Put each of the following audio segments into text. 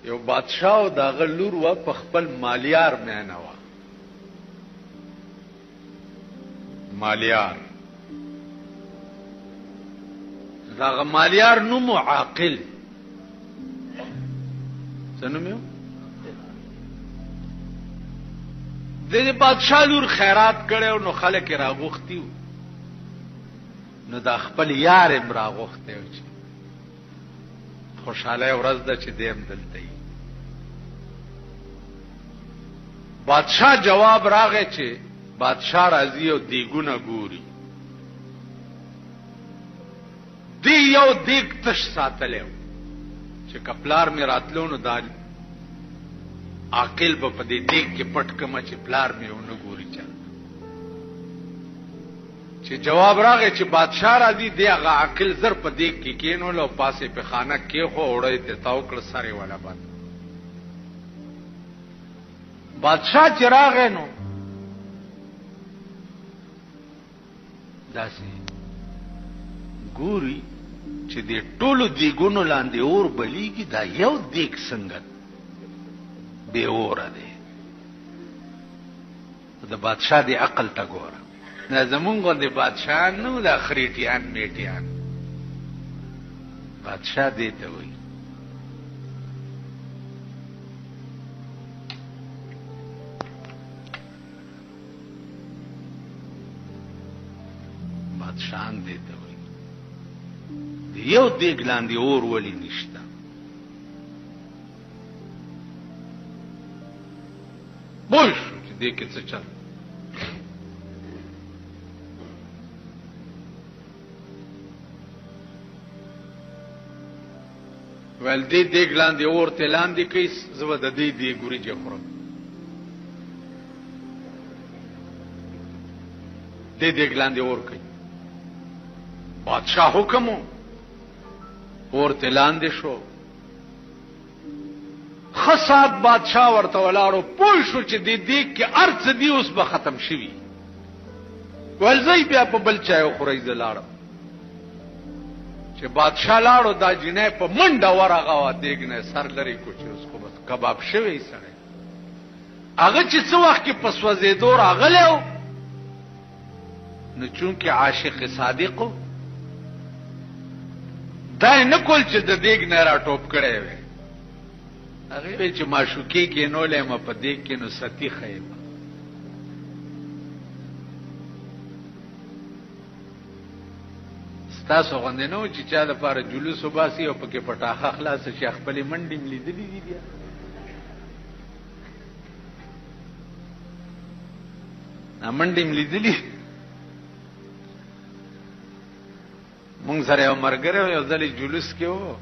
یو بادشاہ او داغه لور و په خپل مالیار مینه و. مالیار داغه مالیار نوم عاقل سنومیو د بادشاہ لور خیرات کړو نو خلک راغوختي نو دا خپل یار هم راغوخته و چې خوشاله ورځ ده چې دیم دلته ای. بادشاہ جواب راغی چې بادشاہ راځي او دیګونه ګوري. دی یو دیګ تش ساتلو چې کپلار می راتلو نو دا عاقل په دې دیګ کې پټ کما چې پلار می ونه ګوري چا. چې جواب راغی چې بادشاہ راځي دی هغه عاقل زر په دیګ کې کینول او پاسه په خانه کې خو وړې ته تاو کړ سره والا بات. بادشاہ چراغ نو داسې ګوري چې دې ټولو دیګونو لاندې اور بلیږي دا یو دیګ څنګه به اور دی. د بادشاہ دی عقل ته ګوره. نه زمونږ د بادشاہ نو د خریټیان میټیان بادشاہ دی ته وایي. بادشاہان دی ته وایي یو دیګ لاندې اور ولی نشته. بوش چې دې کې څه چل ول دې دیګ لاندې اور ته لاندې کوي زو د دې دی ګوري چې خورم دې دیګ لاندې اور کوي. بادشاہ حکم اور ته لاندې شو. خصات بادشاہ ورته ولاړو پوه شو چې دې دیګ کې ارڅ دی اوس به ختم شوي. ولزی بیا په بل چا خوري زلاړو چې بادشاہ لاړو دا جنې په منډه ورغه وا دیګ نه سر لري کو چې اوس خو بس کباب شوی سره. هغه چې څو وخت کې پسوځې دور اغلو نو چونکه عاشق صادقو دا نه کول چې د دیګ نه را ټوپ کړي وي. هغه چې معشوقي کې نو له م په دیګ کې نو ستی خیب. تاسو غوندې نو چې چا د لپاره جلوس وباسي او پکې پټاخه خلاص شي خپل منډې ملیدلې دي بیا منډې ملیدلې. مونږ سره یو مرګره یو ځلې جلوس کې وو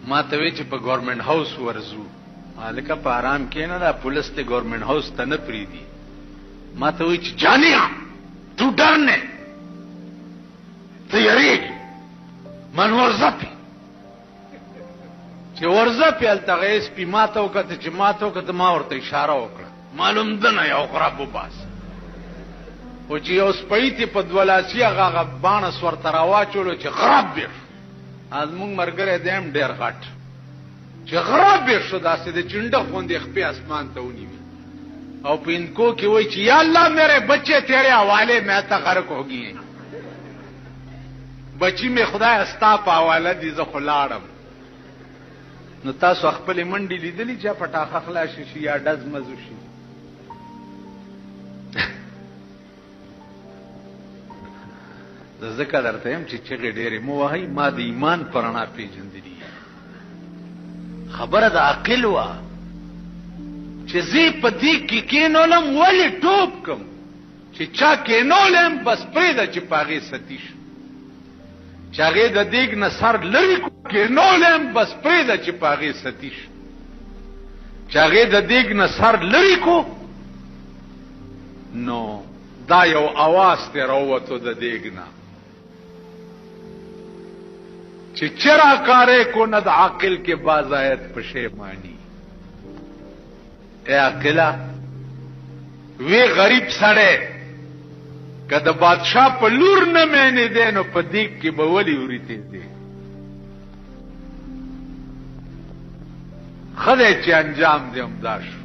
ما ته وی چې په ګورنمنت هاوس ورزو الکه په آرام کې نه دا پولیس ته ګورنمنت هاوس ته نه پریدي. ما ته وی چې جانیا تو ډرنه ته یریږي من ورزپی چې ورزپی التغیس پی ما ته وکړه چې ما ته وکړه ما ورته اشاره وکړه معلوم ده نه یو خراب وباس او چې اوس پېتی په دولاسي هغه باڼه سور تراوا چولو چې خراب به از مونږ مرګره دیم ډیر غټ چې خراب به شو داسې د چنډه خوندې خپې اسمان ته ونیوي او په انکو کې وای چې یا الله میرے بچے تیرے حوالے میں تا غرق ہو گئی ہیں. بچی می خدای استا په حواله دي زه خلاړم. نو تاسو خپل منډي لیدلی چې پټاخه خلاص شي یا دز مزو شي. ذکر درته هم چې چغې ډېرې مو وهي ما د ایمان پرانا پیژندلی خبره د عقل وا چې زی په دې کې کینولم ولی ټوب کم چې چا کینولم بس پرېده چې پاغې ستیش چې هغې د دیګ نه سر لرې کو کینولم بس پرېده چې پاغې ستیش چې هغې د دیګ نه سر لرې کو نو دا یو اواز ته راووتو د دیګ نه چې چرا کارے کو ند عاقل کے بازایت پشیمانی. اے عاقلہ وی غریب سڑے کد بادشاہ په لور نه مینه دینو په دیګ کې به ولی ورته دي خدای چې انجام دې همدا شو.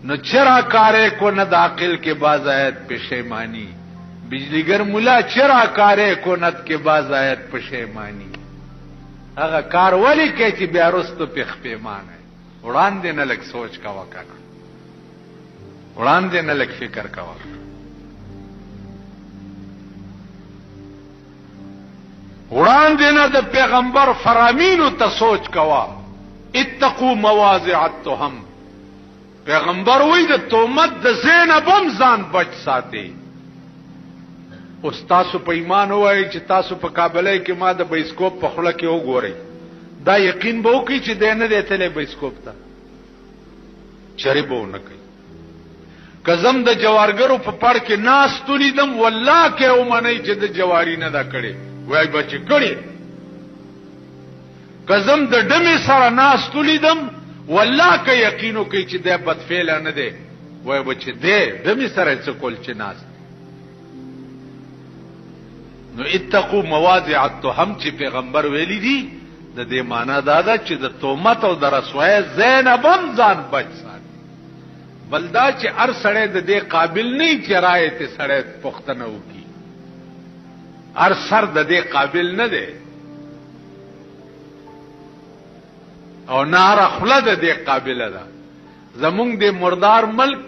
نو چرا کارے کو ند عاقل کے باز آیت پشیمانی، بجلیگر ملا چرا کارے کو ند کے باز آیت پشیمانی. هغه کار ولی کې چې بیا رستو پخ پیمانه وړاندې نه لګ سوچ کا وکړه، وړاندې نه لګ فکر کا وکړه. وړاندې نه د پیغمبر فرامینو ته سوچ کوا. اتقوا مواضع التهم، پیغمبر وی د تهمت د زینب هم ځان بچ ساتي. اوس تاسو په ایمان وایي چې تاسو په کابلۍ کې ما د بایسکوپ په خوله کې وګورئ، دا یقین به وکړي چې دی نه دی تللی بایسکوپ ته، چرې به ونه کوي. که زم د جوارګرو په پړ کې ناست ولیدم والله کې ومنئ چې د جواري نه ده کړې، وایي به چې کړې. که زم د ډمې سره ناست ولیدم والله که یقین وکړي چې دی بدفعله نه دی، وایي به چې دی ډمې سره څه کول چې ناست. نو اتقوا مواضع التهم چې پیغمبر ویلی دي د دې معنا دا ده چې د تهمت او د رسوای زینب هم ځان بچ ساتي. بل دا چې هر سړی د دې قابل نه چې رایې ته سړی پوښتنه وکړي، هر سر د دې قابل نه دی او نه هر خوله د دې قابله ده. زمونږ د مردار ملک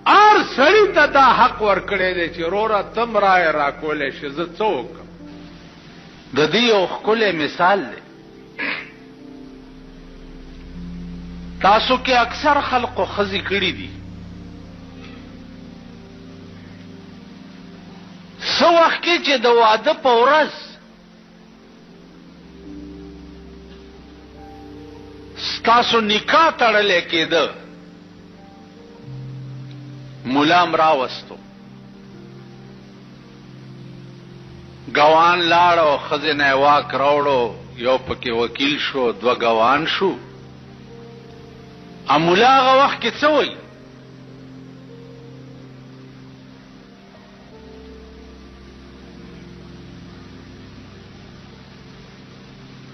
ار سړی ته دا حق ورکړی دی چې رورا تم رای را کولې شي. زه څه وکړم؟ د دې یو ښکلی مثال دی. تاسو کې اکثر خلقو ښځې کړي دي، څه وخت کې چې د واده په ورځ ستاسو نکاح تړلی کېده، ملام راوستو، ګوان لاړو، ښځې نه واک راوړو، یو پکې وکیل شو، دوه ګوان شو. امولا هغه وخت کې څه وایي؟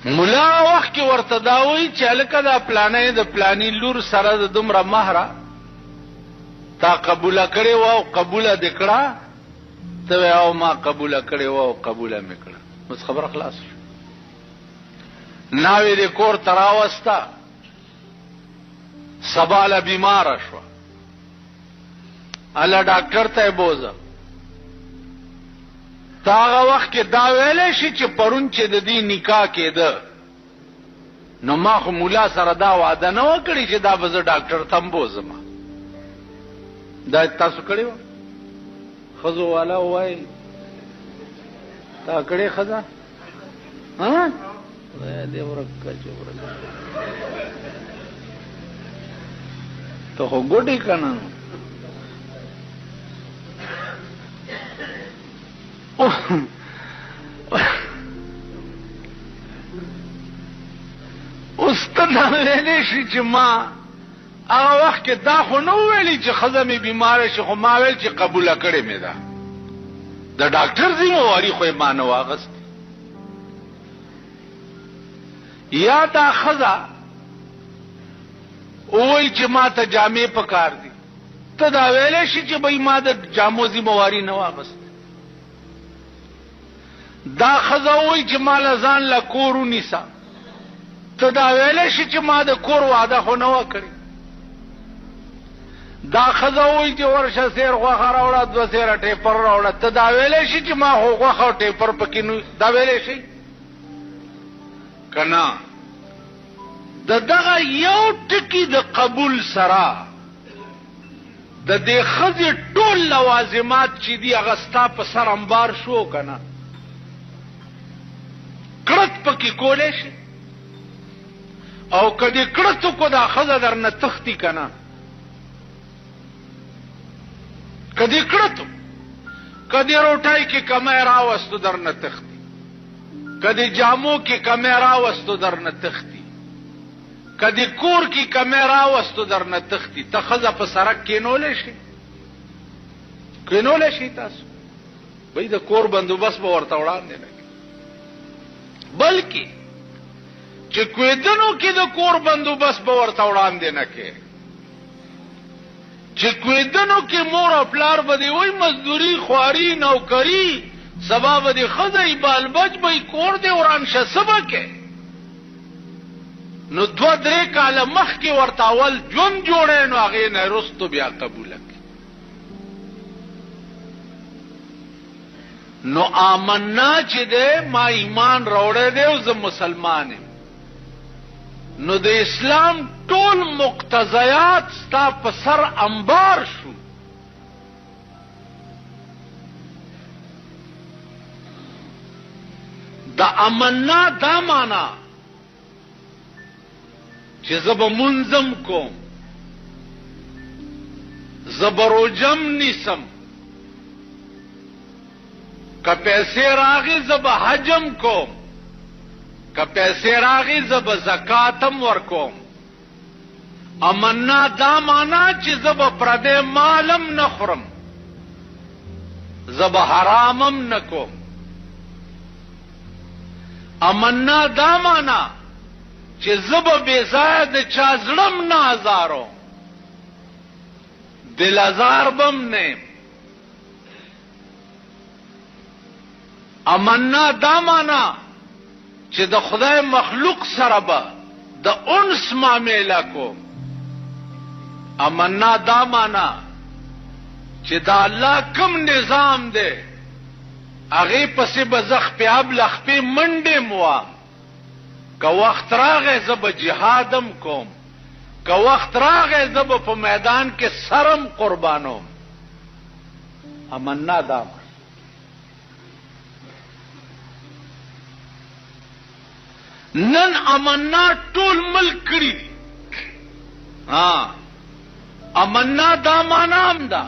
مولا هغه وخت کې ورته دا وایي چې هلکه دا پلانې د پلانې لور سره د دومره مهره تا قبوله کړې وه او قبوله دې کړه، ته وایې او ما قبوله کړې وه او قبوله مې کړه. اوس خبره خلاص شو. ناوې دې کور ته راوسته، سبا له بیماره شوه، هله ډاکټر ته یې بوزه. تا هغه وخت کې دا ویلی شي چې پرون چې د دې نکاح کېده نو ما خو مولا سره دا وعده نه وه کړې چې دا به زه ډاکټر ته هم بوزم. دا تاسو کړی وه؟ ښځو والا ووایي تا کړې ښځه؟ دې ورکه چې ورکه ته خو ګوډې که نه. اوس ته دا ویلی شي چې ما هغه وخت کې دا خو نه وویلي چې ښځه مې بیماره شي، خو ما ویل چې قبوله کړې مې ده. د ډاکټر ذمواري خو یې ما نه واغستې. یا دا ښځه ووایي چې ما ته جامې پکار دي، ته دا ویلی شي چې بهی ما د جامو ذمواري نه واغست. دا ښځه ووایي چې ما له ځان له کور ونیسه، ته دا ویلی شي چې ما د کور وعده خو نه وه کړې. دا ښځه ووایي چې ورشه سیر غوښه راوړه، دوه سیره ټیپر راوړه، ته دا ویلی شي چې ما خو غوښه او ټیپر پکې نه، دا ویلی شي که نه؟ د دغه یو ټکي د قبول سره د دې ښځې ټول لوازمات چې دي هغه ستا په سر انبار شو که نه؟ کړت پکې کولی شي، او که دې کړت وکړو دا ښځه در نه تښتي که نه؟ که دې کړت که دې روټۍ کې کمی راوستو در نه تښتي، که دې جامو کې کمی راوستو در نه تښتي، که دې کور کې کمی راوستو در نه تښتي. ته ښځه په سړک کېنولی شي؟ کېنولی شي تاسو؟ بهی د کور بندوبست به ورته وړاندې نه کړي، بلکې چې کویدنو کې د کور بندوبست به ورته وړاندې نه کې، چې کویدنو کې مور او پلار به دی وای مزدوري خواري نوکری سبا به دی خدای بال بچ به کور دی وران شه سبا کې، نو 2-3 کاله مخکې ورته اول ژوند جوړې نو هغې نه رستو بیا قبوله کړي. نو آمنا چې دی ما ایمان راوړی دی او زه مسلمان یم، نو د اسلام ټول مقتضیات ستا په سر انبار شو. د امنا دا معنا چې زه به منظم کوم، زه به روجم نیسم، که پیسې راغی زه به حجم کوم، که پیسې راغی زه به زکاتم ورکوم. امنا دا معنا چې زه به پردی مالم نه خورم، زه به حرامم نه کوم. امنا دا معنا چې زه به بې ځایه د چا زړم نه ازاروم، دل ازار بم نه. امنا دا معنا چې د خدای مخلوق سره به د انس معامله کوم. امنا دا معنا چې د الله کوم نظام دی هغې پسې به زه خپې ابله خپې منډې موام، که وخت راغی زه به جهادم کوم، که وخت راغی زه به په میدان کې سرم قربانوم. امنا دا نن امنا ټول ملک کړي دي. امنا دا معنا هم ده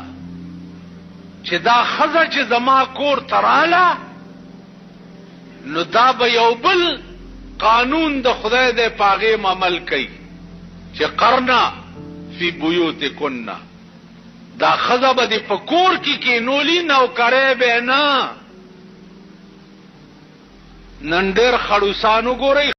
چې دا ښځه چې زما کور ته راله نو دا به یو بل قانون د خدای دی په هغې عمل کوي چې قرنا فی بیوتکن، دا ښځه به دې په کور کې کینولي، نوکری به نه. نن ډېر خړوسان وګورئ